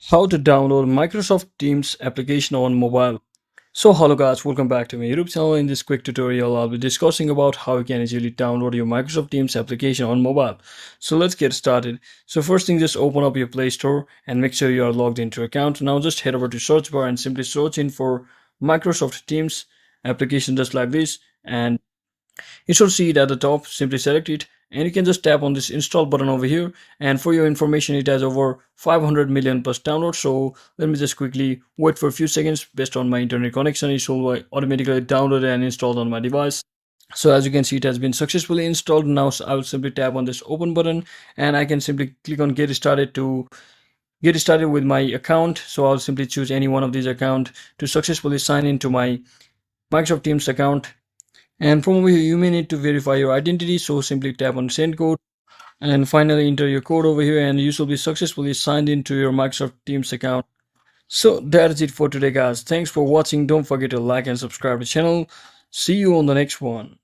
How to download Microsoft Teams application on mobile. So hello guys, welcome back to my YouTube channel. In this quick tutorial, I'll be discussing about how you can easily download your Microsoft Teams application on mobile. So let's get started. So first thing, just open up your Play Store and make sure you are logged into your account. Now just head over to search bar and simply search in for Microsoft Teams application just like this, and you should see it at the top. Simply select it and you can just tap on this install button over here, and for your information it has over 500 million plus downloads. So let me just quickly wait for a few seconds. Based on my internet connection, it should automatically downloaded and installed on my device. So as you can see, it has been successfully installed. Now I will simply tap on this open button and I can simply click on get started to get started with my account. So I'll simply choose any one of these account to successfully sign into my Microsoft Teams account. And from over here, you may need to verify your identity. So simply tap on send code and finally enter your code over here, and you should be successfully signed into your Microsoft Teams account. So that's it for today, guys. Thanks for watching. Don't forget to like and subscribe to the channel. See you on the next one.